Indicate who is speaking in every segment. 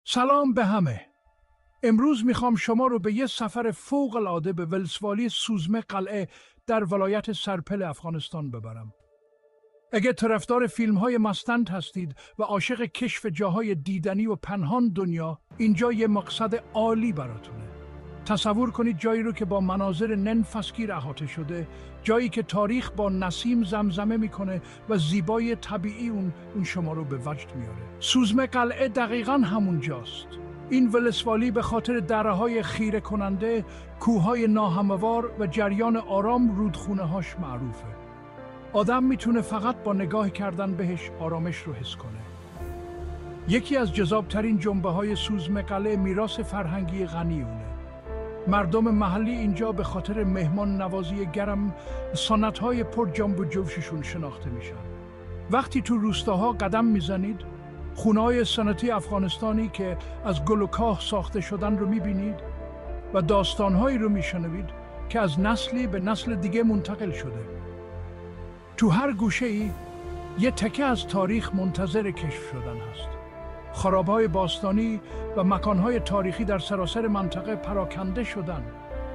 Speaker 1: سلام به همه. امروز میخوام شما رو به یه سفر فوق العاده به ولسوالی سوزمه قلعه در ولایت سرپل افغانستان ببرم. اگه طرفدار فیلم‌های مستند هستید و عاشق کشف جاهای دیدنی و پنهان دنیا، اینجا یه مقصد عالی براتونه. تصور کنید جایی رو که با مناظر ننفسگیر احاطه شده، جایی که تاریخ با نسیم زمزمه میکنه و زیبای طبیعی اون شما رو به وجد میاره. سوزمه قلعه دقیقاً همون جاست. این ولسوالی به خاطر دره‌های خیره کننده، کوههای ناهموار و جریان آرام رودخونه‌هاش معروفه. آدم میتونه فقط با نگاه کردن بهش آرامش رو حس کنه. یکی از جذابترین جنبه‌های سوزمه قلعه میراث فرهنگی غنی اونه. مردم محلی اینجا به خاطر مهمان نوازی گرم، سنت‌های پر جنب و جوششون شناخته میشن. وقتی تو روستاها قدم میزنید، خونه‌های سنتی افغانستانی که از گل و کاه ساخته شدن رو میبینید و داستان‌هایی رو میشنوید که از نسلی به نسل دیگه منتقل شده. تو هر گوشه‌ای یه تکه از تاریخ منتظر کشف شدن هست. خرابه‌های باستانی و مکان‌های تاریخی در سراسر منطقه پراکنده شدن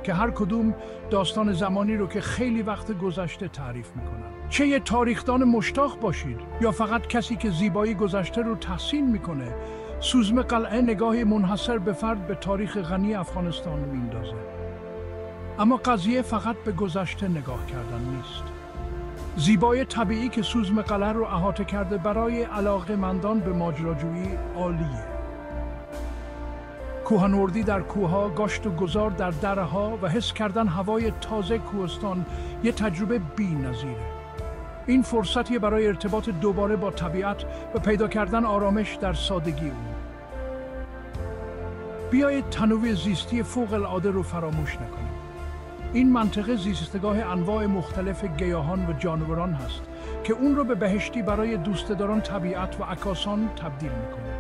Speaker 1: که هر کدوم داستان زمانی رو که خیلی وقت گذشته تعریف میکنن. چه یه تاریخدان مشتاق باشید یا فقط کسی که زیبایی گذشته رو تحسین میکنه، سوزمه قلعه نگاهی منحصر به فرد به تاریخ غنی افغانستان میندازه. اما قضیه فقط به گذشته نگاه کردن نیست. زیبای طبیعی که سوزمه قلعه رو احاطه کرده برای علاقه‌مندان به ماجراجویی عالیه. کوهنوردی در کوه‌ها، گشت و گذار در دره‌ها و حس کردن هوای تازه کوهستان یه تجربه بی‌نظیره. این فرصتیه برای ارتباط دوباره با طبیعت و پیدا کردن آرامش در سادگی اون. بیایید تنوع زیستی فوق العاده رو فراموش نکنیم. این منطقه زیستگاه انواع مختلف گیاهان و جانوران هست که اون رو به بهشتی برای دوستداران طبیعت و عکاسان تبدیل میکنه.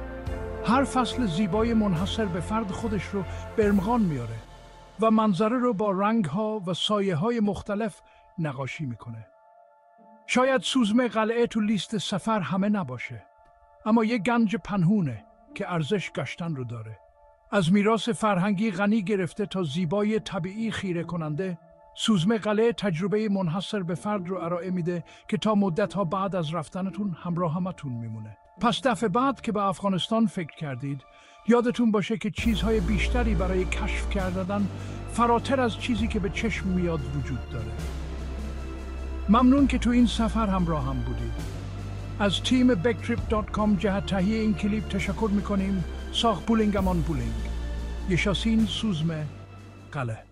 Speaker 1: هر فصل زیبای منحصر به فرد خودش رو به ارمغان میاره و منظره رو با رنگ‌ها و سایه‌های مختلف نقاشی میکنه. شاید سوزمه قلعه تو لیست سفر همه نباشه، اما یه گنج پنهونه که ارزش گشتن رو داره. از میراث فرهنگی غنی گرفته تا زیبای طبیعی خیره کننده، سوزمه قلعه تجربه منحصر به فرد رو ارائه میده که تا مدت‌ها بعد از رفتنتون همراهتون میمونه. پس دفعه بعد که به افغانستان فکر کردید، یادتون باشه که چیزهای بیشتری برای کشف کردن فراتر از چیزی که به چشم میاد وجود داره. ممنون که تو این سفر همراهم بودید. از تیم bektrip.com جهت تهیه این کلیپ تشکر میکنیم. ساخ بولینگ امان بولینگ. یشاسین سوزمه قلعه.